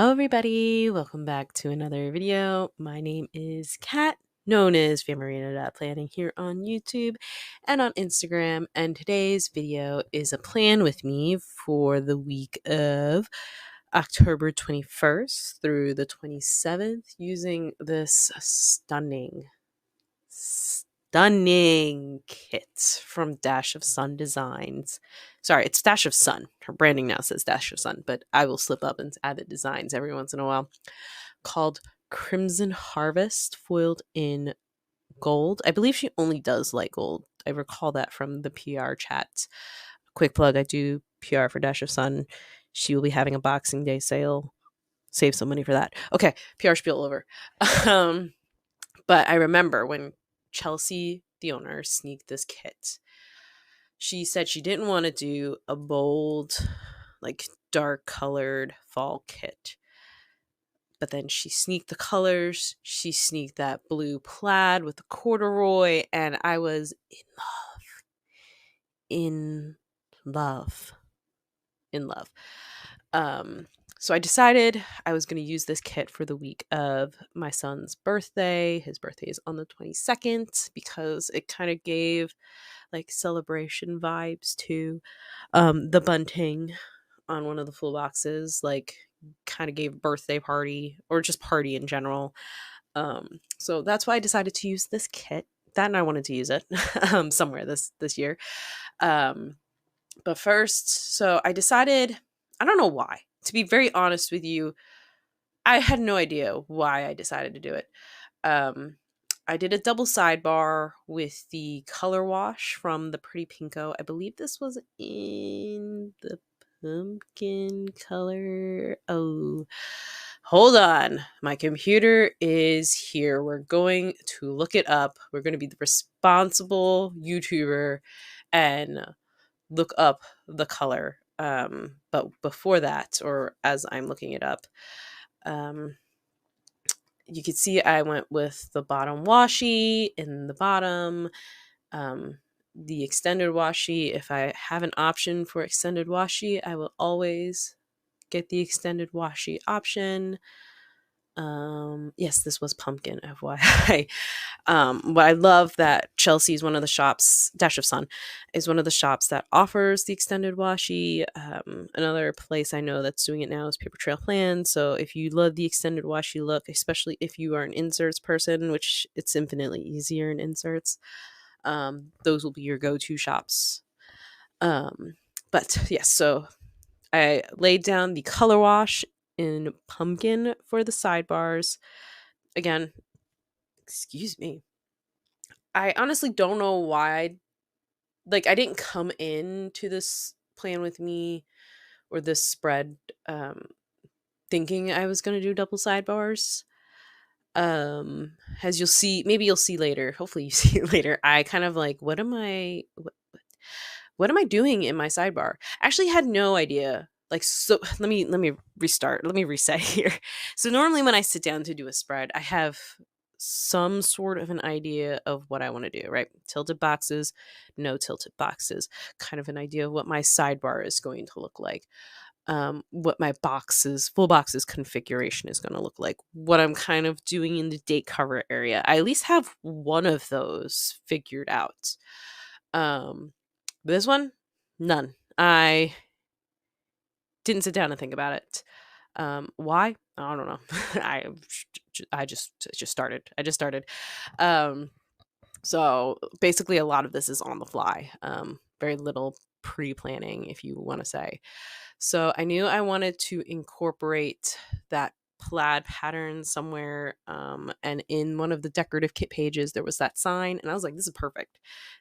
Hello, everybody. Welcome back to another video. My name is Kat, known as phamerina.planning here on YouTube and on Instagram. And today's video is a plan with me for the week of October 21st through the 27th using this stunning kit from Dash of Sun Designs. Sorry, it's Dash of Sun. Her branding now says Dash of Sun, but I will slip up and add the designs every once in a while. Called Crimson Harvest, foiled in gold. I believe she only does light gold. I recall that from the PR chat. Quick plug, I do PR for Dash of Sun. She will be having a Boxing Day sale. Save some money for that. Okay, PR spiel over. But I remember when Chelsea, the owner, sneaked this kit. She said she didn't want to do a bold, like dark colored fall kit. But then she sneaked the colors. She sneaked that blue plaid with the corduroy, and I was in love. So I decided I was going to use this kit for the week of my son's birthday. His birthday is on the 22nd because it kind of gave like celebration vibes to the bunting on one of the full boxes, like kind of gave birthday party or just party in general. So that's why I decided to use this kit. That and I wanted to use it somewhere this year. But first, so I decided, I don't know why. To be very honest with you, I had no idea why I decided to do it. I did a double sidebar with the color wash from the Pretty Pinko. I believe this was in the pumpkin color. Oh, hold on. My computer is here. We're going to look it up. We're going to be the responsible YouTuber and look up the color. But before that, or as I'm looking it up, you can see I went with the bottom washi in the bottom, the extended washi. If I have an option for extended washi, I will always get the extended washi option. Yes, this was pumpkin, FYI. But I love that Chelsea is one of the shops, Dash of Sun is one of the shops that offers the extended washi. Another place I know that's doing it now is Paper Trail Plan. So if you love the extended washi look, especially if you are an inserts person, which it's infinitely easier in inserts, those will be your go-to shops. But yes, so I laid down the color wash in pumpkin for the sidebars. Again, excuse me. I honestly don't know why. I didn't come into this plan with me or this spread thinking I was going to do double sidebars. As you'll see, maybe you'll see later. Hopefully, you see it later. I kind of like, what am I doing in my sidebar? I actually had no idea. So let me restart. Let me reset here. So normally when I sit down to do a spread, I have some sort of an idea of what I want to do, right? Tilted boxes, no tilted boxes, kind of an idea of what my sidebar is going to look like. What my full boxes configuration is going to look like, what I'm kind of doing in the date cover area. I at least have one of those figured out. This one, none. I didn't sit down and think about it. Why? I don't know. I just started. I just started. So basically, a lot of this is on the fly. Very little pre-planning, if you want to say. So I knew I wanted to incorporate that plaid pattern somewhere, and in one of the decorative kit pages there was that sign, and I was like, this is perfect.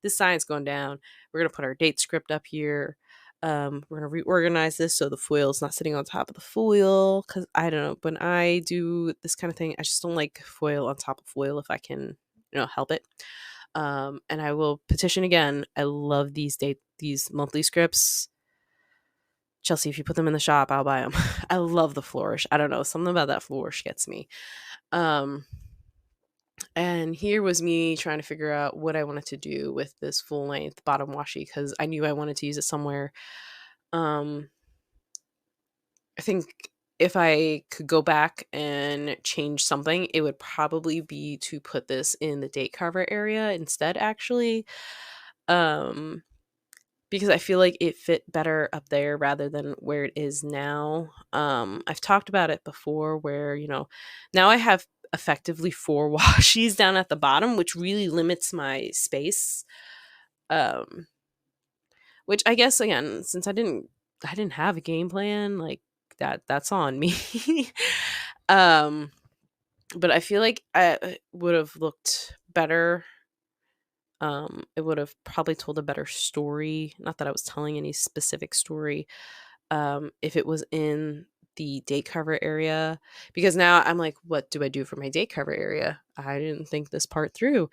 This sign's going down. We're gonna put our date script up here. We're gonna reorganize this so the foil's not sitting on top of the foil, because I don't know, when I do this kind of thing, I just don't like foil on top of foil if I can help it. And I will petition again. I love these monthly scripts. Chelsea, if you put them in the shop, I'll buy them. I love the flourish. I don't know. Something about that flourish gets me. And here was me trying to figure out what I wanted to do with this full length bottom washi, because I knew I wanted to use it somewhere. I think if I could go back and change something, it would probably be to put this in the date cover area instead, actually. Um, because I feel like it fit better up there rather than where it is now. I've talked about it before where, now I have effectively four washies down at the bottom, which really limits my space. Um, which I guess again, since I didn't have a game plan, like that's on me. um, but I feel like I would have looked better. It would have probably told a better story. Not that I was telling any specific story. If it was in the date cover area, because now I'm like, what do I do for my date cover area? I didn't think this part through.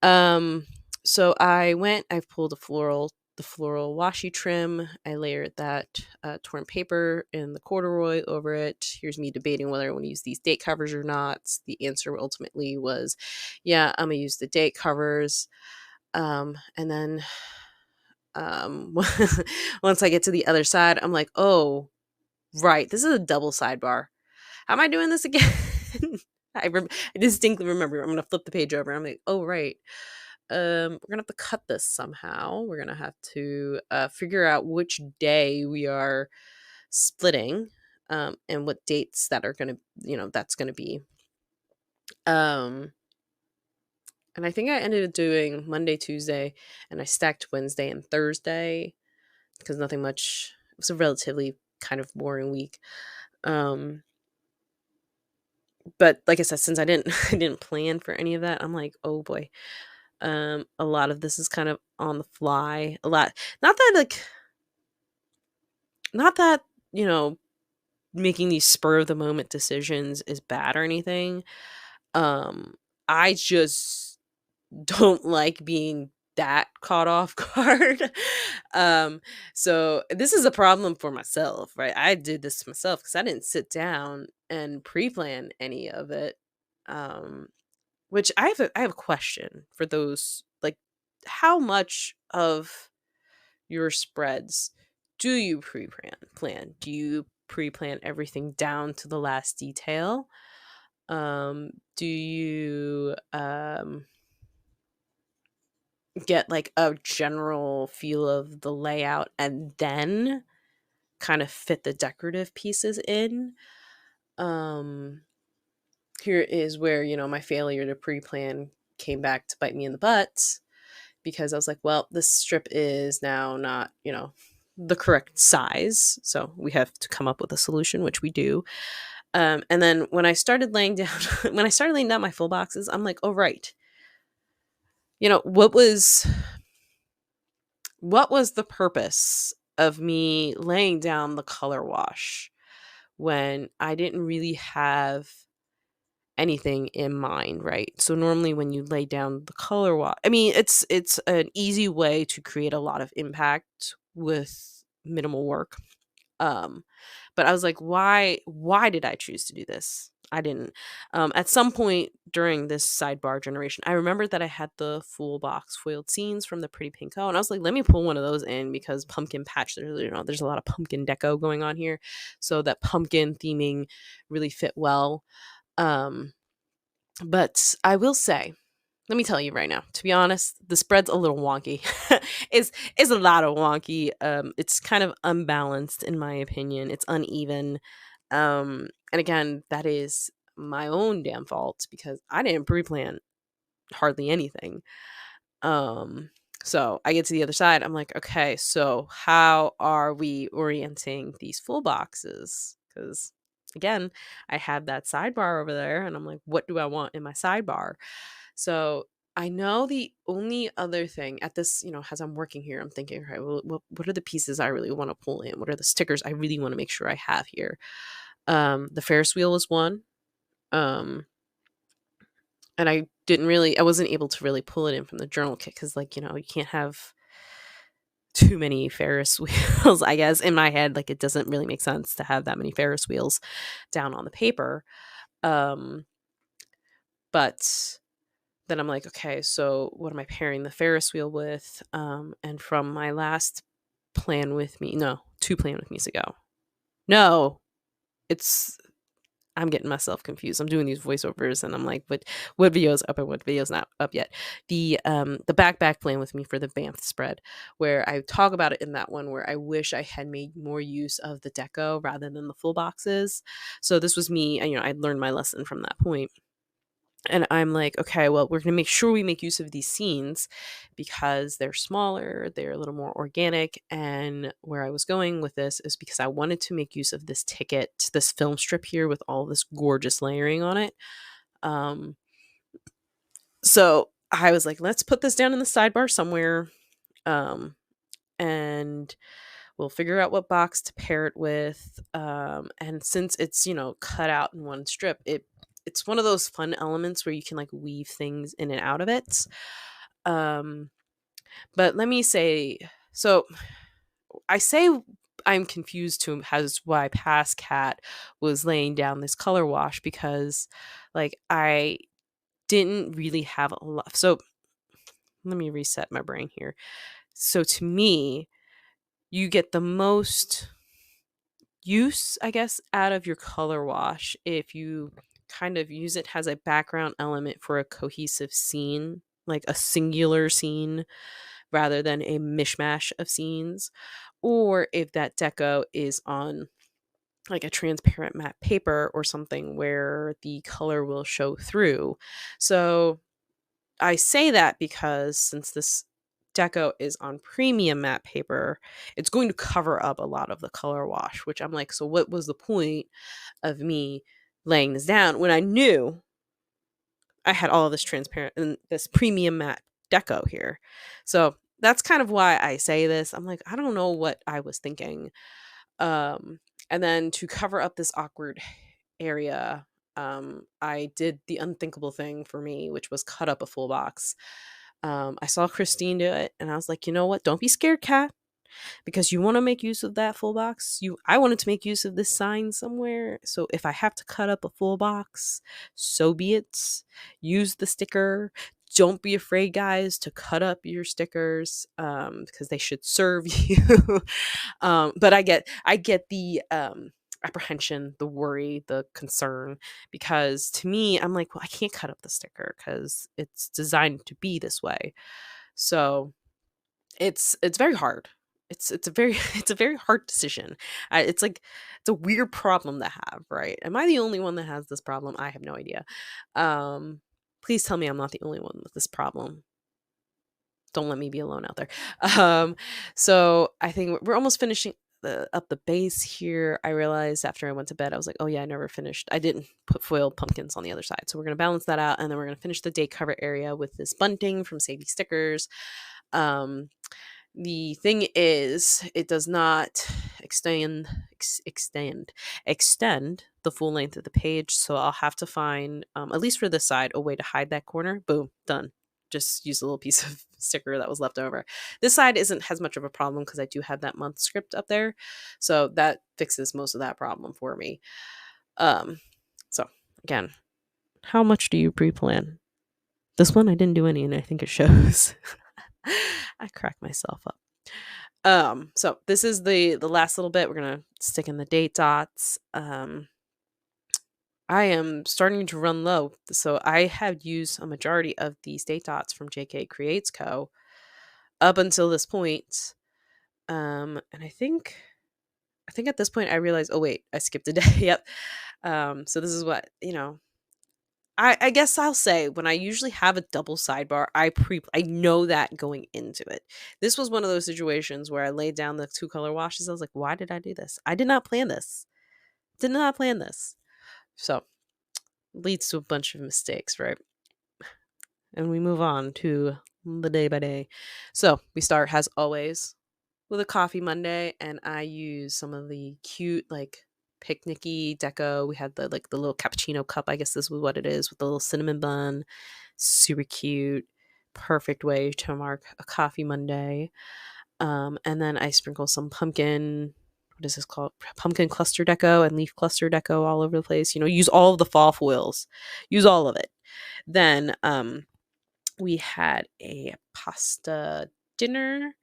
Um, so I pulled the floral washi trim. I layered that torn paper and the corduroy over it. Here's me debating whether I want to use these date covers or not. The answer ultimately was, yeah, I'm gonna use the date covers. And then um, once I get to the other side, I'm like, oh, right, this is a double sidebar. How am I doing this again? I distinctly remember. I'm gonna flip the page over. I'm like, oh right. We're gonna have to cut this somehow. We're gonna have to figure out which day we are splitting, and what dates that are gonna, that's gonna be. Um, and I think I ended up doing Monday, Tuesday, and I stacked Wednesday and Thursday because nothing much. It was a relatively kind of boring week. But like I said, since I didn't I didn't plan for any of that, I'm like, oh boy. A lot of this is kind of on the fly. A lot, not that like, not that you know, making these spur of the moment decisions is bad or anything. Um, I just don't like being that caught off guard. um, so this is a problem for myself, right? I did this myself because I didn't sit down and pre-plan any of it. Um, which I have a question for those, like, how much of your spreads do you pre-plan? Do you pre-plan everything down to the last detail? Do you get like a general feel of the layout and then kind of fit the decorative pieces in? Um Here is where, my failure to pre-plan came back to bite me in the butt, because I was like, well, this strip is now not, the correct size. So we have to come up with a solution, which we do. And then when I started laying down, when I started laying down my full boxes, I'm like, oh, right. What was the purpose of me laying down the color wash when I didn't really have anything in mind, right? So normally when you lay down the color wash, I mean, it's an easy way to create a lot of impact with minimal work. Um, but I was like, why did I choose to do this? I didn't. At some point during this sidebar generation, I remembered that I had the full box foiled scenes from the Pretty Pinko, and I was like, let me pull one of those in because pumpkin patch. There's a lot of pumpkin deco going on here, so that pumpkin theming really fit well. Um, but I will say, let me tell you right now, to be honest, the spread's a little wonky. is a lot of wonky. It's kind of unbalanced in my opinion. It's uneven. And again, that is my own damn fault because I didn't pre-plan hardly anything. Um, so I get to the other side. I'm like, okay, so how are we orienting these full boxes? Because again, I had that sidebar over there, and I'm like, what do I want in my sidebar? So I know the only other thing at this, as I'm working here, I'm thinking, right, well, what are the pieces I really want to pull in? What are the stickers I really want to make sure I have here? The Ferris wheel is one. Um, and I wasn't able to really pull it in from the journal kit because, like, you can't have too many Ferris wheels, I guess. In my head, like, it doesn't really make sense to have that many Ferris wheels down on the paper. Um, but then I'm like, okay, so what am I pairing the Ferris wheel with? And from my last plan with me, no, 2 plan with me's ago. No. it's I'm getting myself confused. I'm doing these voiceovers and I'm like, what video's up and what video's not up yet. The back plan with me for the Banff spread, where I talk about it in that one, where I wish I had made more use of the deco rather than the full boxes. So this was me, I learned my lesson from that point. And I'm like, okay, well, we're going to make sure we make use of these scenes because they're smaller, they're a little more organic. And where I was going with this is because I wanted to make use of this ticket, this film strip here with all this gorgeous layering on it. Um, so I was like, let's put this down in the sidebar somewhere. Um, and we'll figure out what box to pair it with. And since it's, cut out in one strip, it's one of those fun elements where you can like weave things in and out of it. Um, but let me say, so I say I'm confused to as why past cat was laying down this color wash because like I didn't really have a lot. So let me reset my brain here. So to me, you get the most use, I guess, out of your color wash if you kind of use it as a background element for a cohesive scene, like a singular scene rather than a mishmash of scenes, or if that deco is on like a transparent matte paper or something where the color will show through. So I say that because since this deco is on premium matte paper, it's going to cover up a lot of the color wash, which I'm like, so what was the point of me laying this down when I knew I had all of this transparent and this premium matte deco here? So that's kind of why I say this. I'm like, I don't know what I was thinking. Um, and then to cover up this awkward area, I did the unthinkable thing for me, which was cut up a full box. I saw Christine do it, and I was like, you know what? Don't be scared, Kat, because you want to make use of that full box. I wanted to make use of this sign somewhere, so if I have to cut up a full box, so be it. Use the sticker. Don't be afraid, guys, to cut up your stickers because they should serve you. But I get the apprehension, the worry, the concern, because to me, I'm like, well, I can't cut up the sticker because it's designed to be this way. So it's very hard. It's a very it's a very hard decision. It's like it's a weird problem to have, right? Am I the only one that has this problem? I have no idea. Um, Please tell me I'm not the only one with this problem. Don't let me be alone out there. Um, so I think we're almost finishing up the base here. I realized after I went to bed, I was like, oh yeah, I never finished. I didn't put foiled pumpkins on the other side. So we're going to balance that out. And then we're going to finish the day cover area with this bunting from Sadie Stickers. Um, the thing is, it does not extend the full length of the page. So I'll have to find, at least for this side, a way to hide that corner. Boom, done. Just use a little piece of sticker that was left over. This side isn't as much of a problem because I do have that month script up there. So that fixes most of that problem for me. Um, so again, how much do you pre-plan? This one I didn't do any, and I think it shows. I crack myself up. So this is the last little bit. We're gonna stick in the date dots. I am starting to run low, so I have used a majority of these date dots from JK Creates Co. up until this point. And I think at this point I realized, oh wait, I skipped a day. Yep. So this is what I guess I'll say when I usually have a double sidebar, I know that going into it. This was one of those situations where I laid down the two color washes. I was like, why did I do this? I did not plan this. Did not plan this. So leads to a bunch of mistakes, right? And we move on to the day by day. So we start as always with a coffee Monday, and I use some of the cute like picnicky deco. We had the little cappuccino cup. I guess this was what it is with the little cinnamon bun. Super cute. Perfect way to mark a coffee Monday. And then I sprinkle some pumpkin. What is this called? Pumpkin cluster deco and leaf cluster deco all over the place. Use all of the fall foils. Use all of it. Then we had a pasta dinner.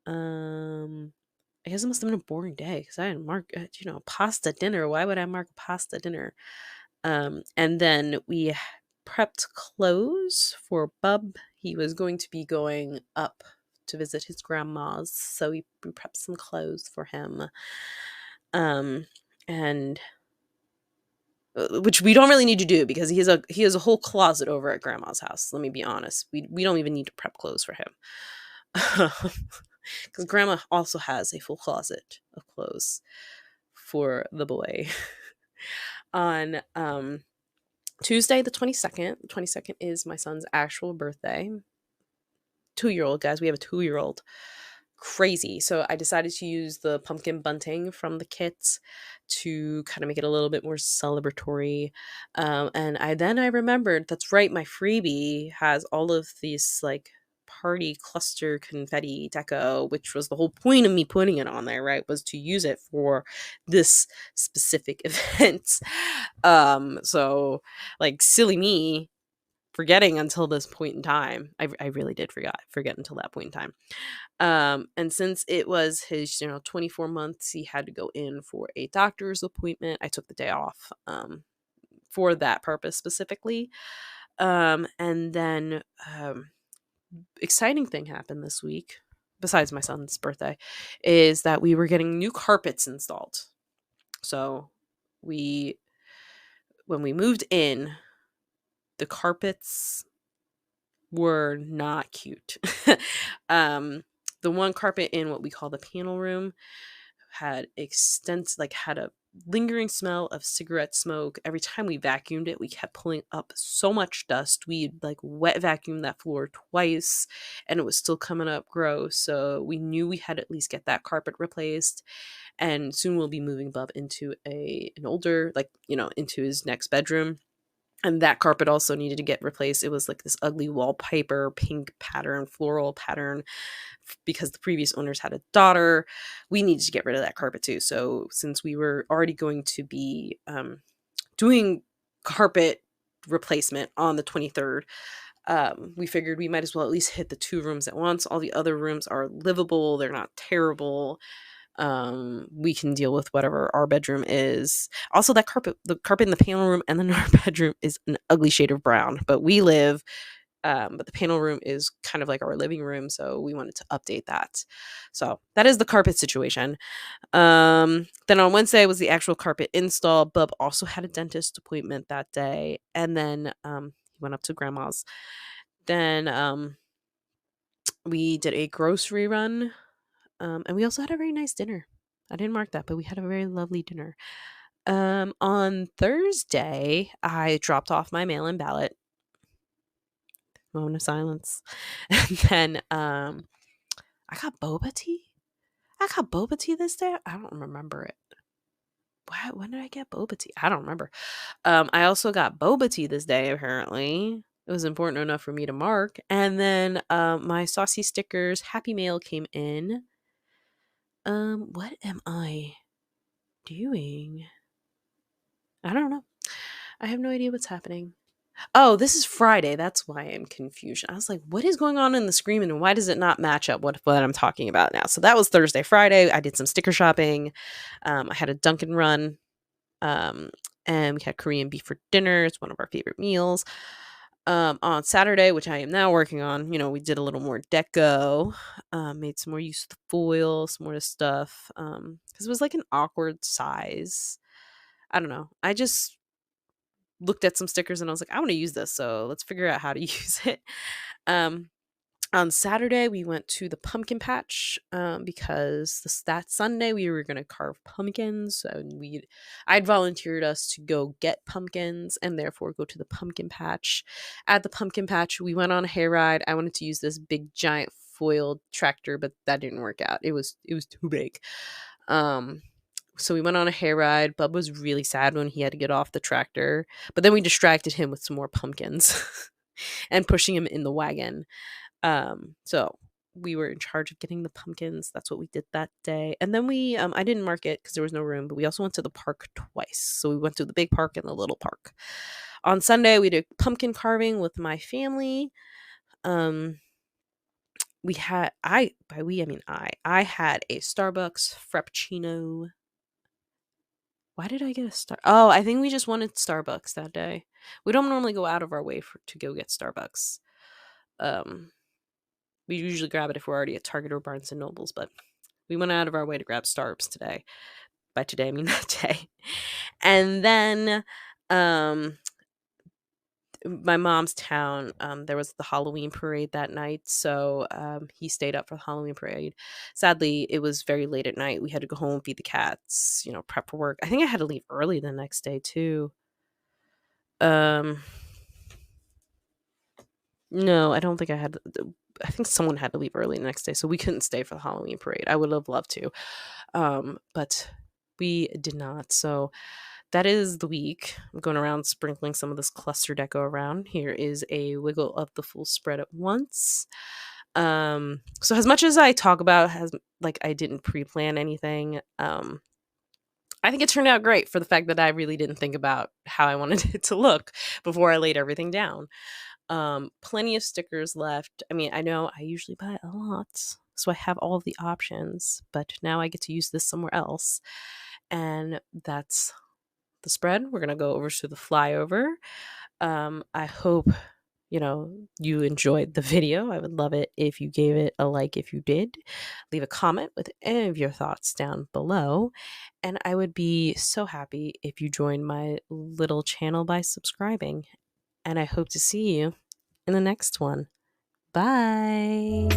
I guess it must have been a boring day because I didn't mark, pasta dinner. Why would I mark pasta dinner? And then we prepped clothes for Bub. He was going to be going up to visit his grandma's, so we prepped some clothes for him. And which we don't really need to do because he has a whole closet over at grandma's house. Let me be honest. We don't even need to prep clothes for him. Because grandma also has a full closet of clothes for the boy. On Tuesday the 22nd is my son's actual birthday. 2-year-old, guys. We have a 2-year-old. Crazy. So I decided to use the pumpkin bunting from the kits to kind of make it a little bit more celebratory. And I remembered, that's right, my freebie has all of these like party cluster confetti deco, which was the whole point of me putting it on there, right? Was to use it for this specific event. So like silly me forgetting until this point in time. I really did forget until that point in time. And since it was his 24 months, he had to go in for a doctor's appointment. I took the day off for that purpose specifically. And then exciting thing happened this week, besides my son's birthday, is that we were getting new carpets installed. So when we moved in, the carpets were not cute. The one carpet in what we call the panel room had had a lingering smell of cigarette smoke. Every time we vacuumed it, we kept pulling up so much dust. We like wet vacuumed that floor twice and it was still coming up gross. So we knew we had to at least get that carpet replaced. And soon we'll be moving Bub into an older, into his next bedroom. And that carpet also needed to get replaced. It was like this ugly wallpaper, pink pattern, floral pattern, because the previous owners had a daughter. We needed to get rid of that carpet too. So since we were already going to be doing carpet replacement on the 23rd, we figured we might as well at least hit the 2 rooms at once. All the other rooms are livable. They're not terrible. We can deal with whatever our bedroom is. Also, the carpet in the panel room and then our bedroom is an ugly shade of brown, but but the panel room is kind of like our living room, so we wanted to update that. So that is the carpet situation. Then on Wednesday was the actual carpet install. Bub also had a dentist appointment that day, and then he went up to grandma's. Then we did a grocery run. And we also had a very nice dinner. I didn't mark that, but we had a very lovely dinner. On Thursday, I dropped off my mail-in ballot. Moment of silence. And then I got boba tea. I got boba tea this day. I don't remember it. When did I get boba tea? I don't remember. I also got boba tea this day, apparently. It was important enough for me to mark. And then my saucy stickers Happy Mail came in. What am I doing? I don't know. I have no idea what's happening. Oh, this is Friday. That's why I'm confused. I was like, what is going on in the screen and why does it not match up what I'm talking about now? So that was Thursday. Friday, I did some sticker shopping. I had a Dunkin' run. And we had Korean beef for dinner. It's one of our favorite meals. On Saturday, which I am now working on, we did a little more deco, made some more use of the foil, some more stuff, because it was like an awkward size. I don't know. I just looked at some stickers and I was like, I want to use this, so let's figure out how to use it. On Saturday, we went to the pumpkin patch because that Sunday we were going to carve pumpkins. And I'd volunteered us to go get pumpkins and therefore go to the pumpkin patch. At the pumpkin patch, we went on a hayride. I wanted to use this big giant foiled tractor, but that didn't work out. It was too big. So we went on a hayride. Bub was really sad when he had to get off the tractor, but then we distracted him with some more pumpkins and pushing him in the wagon. So we were in charge of getting the pumpkins. That's what we did that day. And then I didn't mark it because there was no room, but we also went to the park twice. So we went to the big park and the little park. On Sunday, we did pumpkin carving with my family. we had I by we I mean I had a Starbucks Frappuccino. Why did I get a Star? Oh, I think we just wanted Starbucks that day. We don't normally go out of our way to go get Starbucks. Um, we usually grab it if we're already at Target or Barnes and Nobles, but we went out of our way to grab Starbucks today. By today, I mean that day. And then, um, my mom's town, there was the Halloween parade that night, so he stayed up for the Halloween parade. Sadly, it was very late at night. We had to go home, feed the cats, prep for work. I think I had to leave early the next day too. Um, no, I don't think I had. I think someone had to leave early the next day, so we couldn't stay for the Halloween parade. I would have loved to, but we did not. So that is the week. I'm going around sprinkling some of this cluster deco around. Here is a wiggle of the full spread at once. So as much as I talk about has like I didn't pre-plan anything, I think it turned out great for the fact that I really didn't think about how I wanted it to look before I laid everything down. Plenty of stickers left. I mean, I know I usually buy a lot, so I have all of the options, but now I get to use this somewhere else. And that's the spread. We're gonna go over to the flyover. I hope you enjoyed the video. I would love it if you gave it a like if you did. Leave a comment with any of your thoughts down below. And I would be so happy if you joined my little channel by subscribing. And I hope to see you in the next one. Bye.